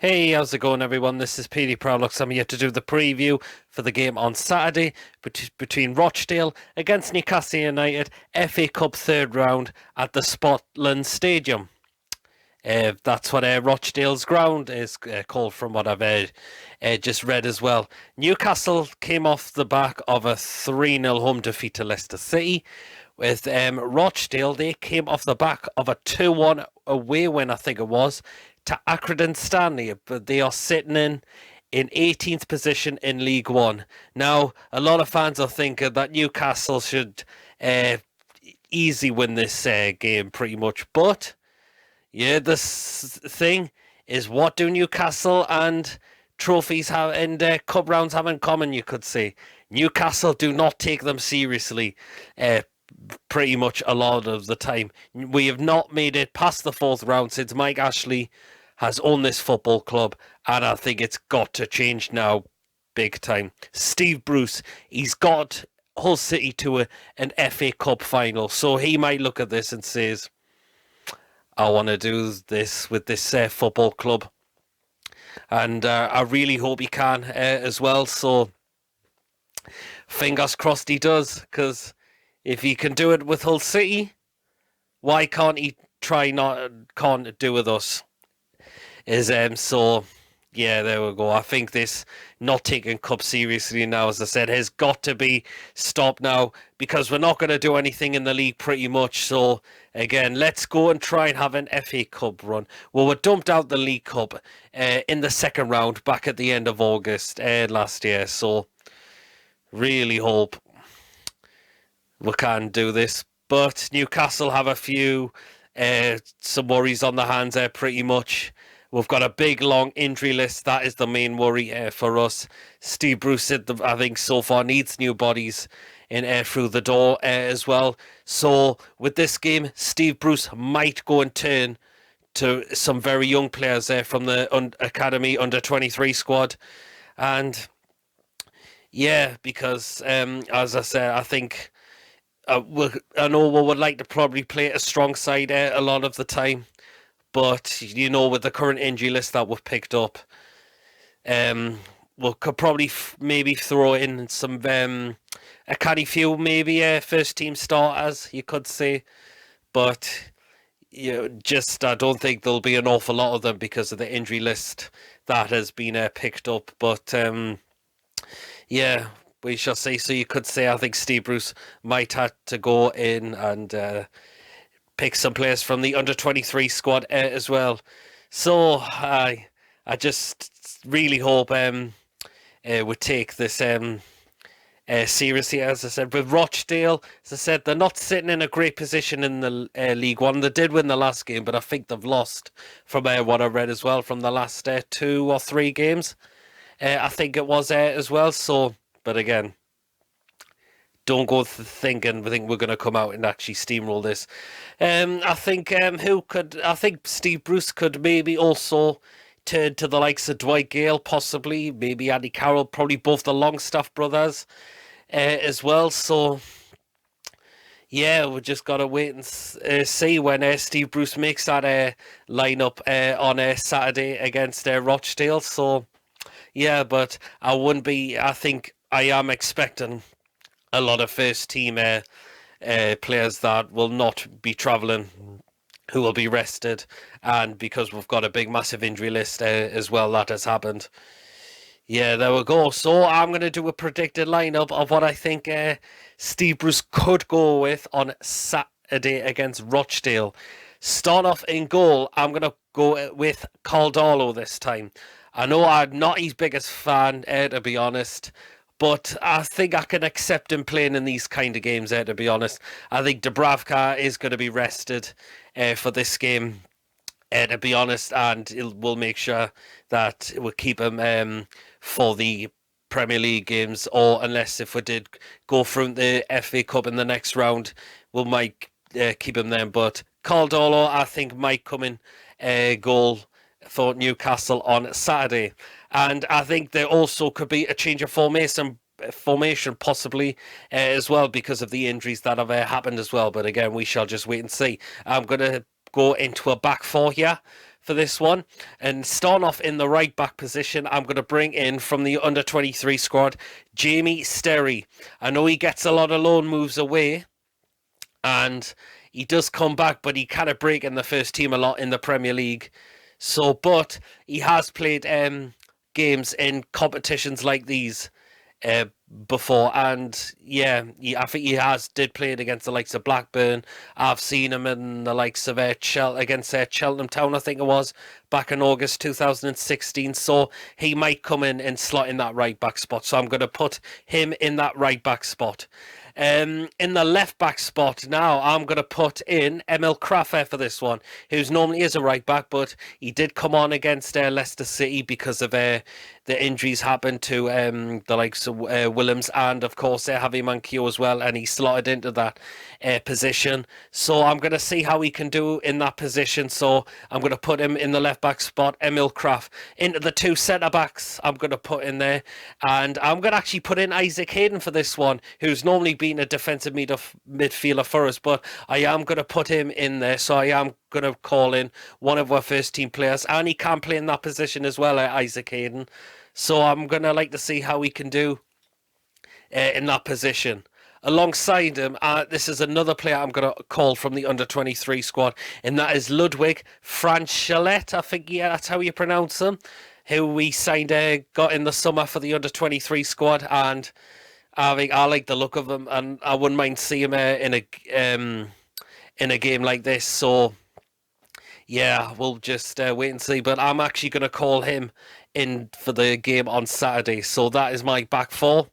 Hey, how's it going, everyone? This is PD Proudlock. I'm here to do the preview for the game on Saturday between Rochdale against Newcastle United, FA Cup third round at the Scotland Stadium. That's what Rochdale's ground is called, from what I've just read as well. Newcastle came off the back of a 3-0 home defeat to Leicester City. With Rochdale, they came off the back of a 2-1 away win, I think it was, to Accrington Stanley, but they are sitting in 18th position in League One. Now, a lot of fans are thinking that Newcastle should easy win this game pretty much, but yeah, this thing is, what do Newcastle and trophies have and cup rounds have in common, you could say. Newcastle do not take them seriously pretty much a lot of the time. We have not made it past the fourth round since Mike Ashley has owned this football club, and I think it's got to change now big time. Steve Bruce, he's got Hull City to an FA Cup final, so he might look at this and says, I want to do this with this football club, and I really hope he can as well, so fingers crossed he does, because if he can do it with Hull City, why can't he can't do it with us? So yeah, there we go. I think this not taking cup seriously now, as I said, has got to be stopped now, because we're not going to do anything in the league pretty much. So again, let's go and try and have an FA Cup run. Well, we dumped out the League Cup in the second round back at the end of August last year. So really hope we can do this. But Newcastle have a few some worries on their hands there pretty much. We've got a big, long injury list. That is the main worry for us. Steve Bruce said, I think, so far needs new bodies in through the door as well. So with this game, Steve Bruce might go and turn to some very young players from the academy under-23 squad. And yeah, because as I said, I think I know we would like to probably play a strong side a lot of the time. But, you know, with the current injury list that we've picked up, we could probably maybe throw in some a canny few, maybe first team starters, you could say. But you know, just I don't think there'll be an awful lot of them because of the injury list that has been picked up. But yeah, we shall see. So you could say I think Steve Bruce might have to go in and pick some players from the under-23 squad as well. So I just really hope we take this seriously. As I said, with Rochdale, as I said, they're not sitting in a great position in the League One. They did win the last game, but I think they've lost from what I read as well from the last 2 or 3 games. I think it was as well. So, but again, don't go thinking we think we're going to come out and actually steamroll this. I think I think Steve Bruce could maybe also turn to the likes of Dwight Gale, possibly, maybe Andy Carroll, probably both the Longstaff brothers as well. So yeah, we just got to wait and see when Steve Bruce makes that lineup on Saturday against Rochdale. So yeah, but I think I am expecting a lot of first team players that will not be travelling, who will be rested, and because we've got a big massive injury list as well that has happened. Yeah, there we go. So I'm going to do a predicted lineup of what I think Steve Bruce could go with on Saturday against Rochdale. Start off in goal, I'm going to go with Caldolo this time. I know I'm not his biggest fan, to be honest, but I think I can accept him playing in these kind of games, to be honest. I think Dubravka is going to be rested for this game, to be honest, and we'll make sure that we'll keep him for the Premier League games, or unless if we did go through the FA Cup in the next round, we might keep him then. But Caldolo, I think, might come in goal for Newcastle on Saturday. And I think there also could be a change of formation possibly as well, because of the injuries that have happened as well. But again, we shall just wait and see. I'm going to go into a back four here for this one. And starting off in the right back position, I'm going to bring in from the under-23 squad, Jamie Sterry. I know he gets a lot of loan moves away, and he does come back, but he kind of break in the first team a lot in the Premier League. So, but he has played games in competitions like these before, and yeah, I think he did play it against the likes of Blackburn. I've seen him in the likes of against Cheltenham Town, I think it was, back in August 2016. So he might come in and slot in that right back spot. So I'm going to put him in that right back spot. In the left back spot now, I'm going to put in Emil Krafer for this one, who's normally is a right back, but he did come on against Leicester City because of the injuries happened to the likes of Willems and, of course, Javi Manquillo as well, and he slotted into that position. So I'm going to see how he can do in that position. So I'm going to put him in the left back spot, Emil Kraft. Into the two centre backs, I'm going to put in there, and I'm going to actually put in Isaac Hayden for this one, who's normally been a defensive midfielder for us, but I am going to put him in there. So I am going to call in one of our first team players, and he can play in that position as well, Isaac Hayden. So I'm going to like to see how he can do in that position. Alongside him, this is another player I'm going to call from the under-23 squad, and that is Ludwig Franchelet. I think that's how you pronounce him, who we signed, got in the summer for the under-23 squad, and I think I like the look of him, and I wouldn't mind seeing him in a game like this. So yeah, we'll just wait and see. But I'm actually going to call him in for the game on Saturday. So that is my back four.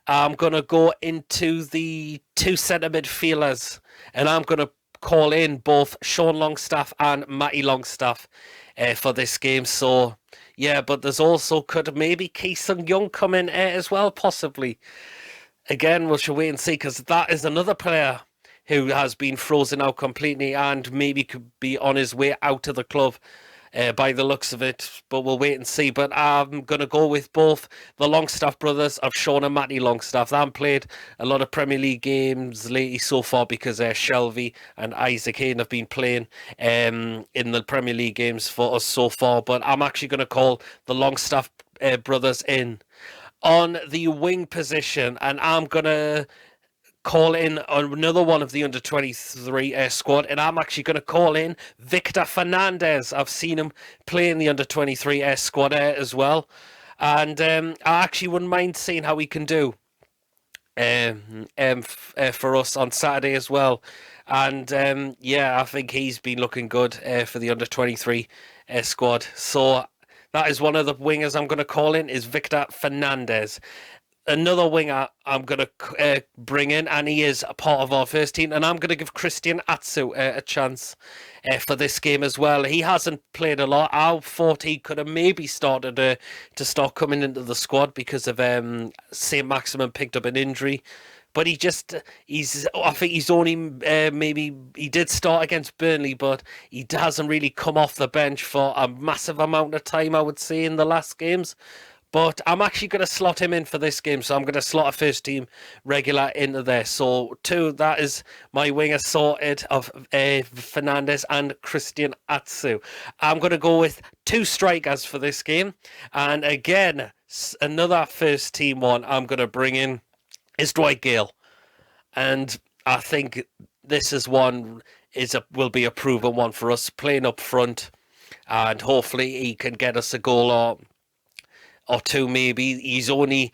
I'm going to go into the two centre midfielders, and I'm going to call in both Sean Longstaff and Matty Longstaff for this game. So yeah, but there's also could maybe Sung-yueng come in as well, possibly. Again, we shall wait and see, because that is another player who has been frozen out completely and maybe could be on his way out of the club by the looks of it. But we'll wait and see. But I'm going to go with both the Longstaff brothers of Sean and Matty Longstaff. They haven't played a lot of Premier League games lately so far because Shelby and Isaac Hayden have been playing in the Premier League games for us so far. But I'm actually going to call the Longstaff brothers in on the wing position, and I'm going to call in another one of the under-23 squad, and I'm actually going to call in Victor Fernandez. I've seen him play in the under-23 squad as well, and I actually wouldn't mind seeing how he can do for us on Saturday as well. And yeah, I think he's been looking good for the under-23 squad. So that is one of the wingers I'm going to call in, is Victor Fernandez. Another winger I'm going to bring in, and he is a part of our first team, and I'm going to give Christian Atsu a chance for this game as well. He hasn't played a lot. I thought he could have maybe started to start coming into the squad because of St. Maximin picked up an injury. But I think he's only maybe, he did start against Burnley, but he hasn't really come off the bench for a massive amount of time, I would say, in the last games. But I'm actually going to slot him in for this game, so I'm going to slot a first team regular into there. So that is my winger sorted of Fernandez and Christian Atsu. I'm going to go with two strikers for this game. And again, another first team one I'm going to bring in is Dwight Gale. And I think this is will be a proven one for us, playing up front. And hopefully he can get us a goal or two maybe. He's only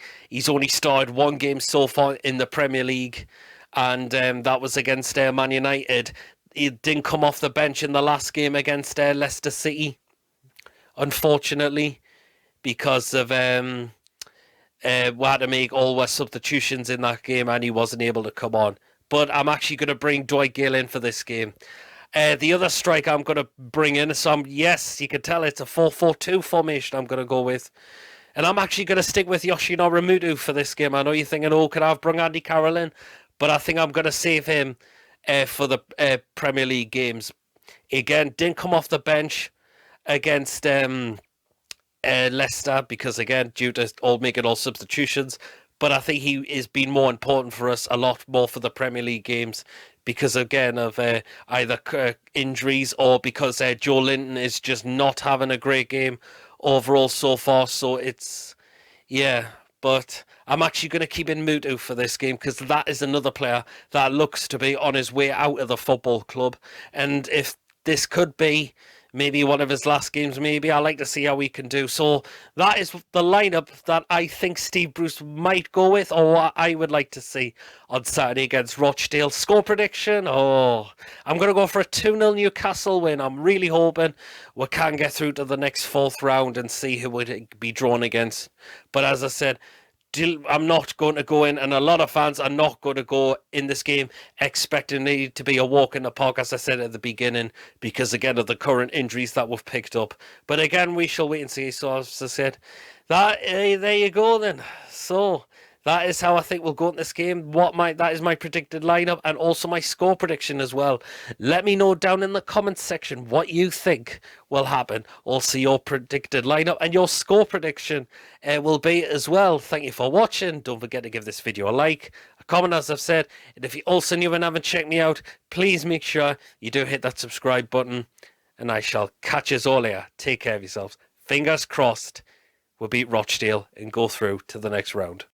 started one game so far in the Premier League, and that was against Man United. He didn't come off the bench in the last game against Leicester City, unfortunately, because of we had to make all our substitutions in that game, and he wasn't able to come on. But I'm actually going to bring Dwight Gale in for this game. The other striker I'm going to bring in, yes, you can tell it's a 4-4-2 formation I'm going to go with. And I'm actually going to stick with Yoshinori Mutu for this game. I know you're thinking, could I have brought Andy Carroll in? But I think I'm going to save him for the Premier League games. Again, didn't come off the bench against Leicester because, again, due to making all substitutions. But I think he is been more important for us, a lot more for the Premier League games, because again of either injuries or because Joe Linton is just not having a great game overall so far. So it's, yeah, but I'm actually going to keep in Mutu for this game because that is another player that looks to be on his way out of the football club. And if this could be maybe one of his last games, maybe I like to see how he can do. So that is the lineup that I think Steve Bruce might go with, or what I would like to see on Saturday against Rochdale. Score prediction? Oh, I'm going to go for a 2-0 Newcastle win. I'm really hoping we can get through to the next fourth round and see who would be drawn against. But as I said, I'm not going to go in, and a lot of fans are not going to go in this game expecting it to be a walk in the park, as I said at the beginning, because again of the current injuries that we've picked up. But again, we shall wait and see. So as I said, there you go then. So that is how I think we'll go in this game. That is my predicted lineup and also my score prediction as well. Let me know down in the comments section what you think will happen. Also your predicted lineup and your score prediction will be as well. Thank you for watching. Don't forget to give this video a like, a comment as I've said. And if you're also new and haven't checked me out, please make sure you do hit that subscribe button. And I shall catch us all here. Take care of yourselves. Fingers crossed we'll beat Rochdale and go through to the next round.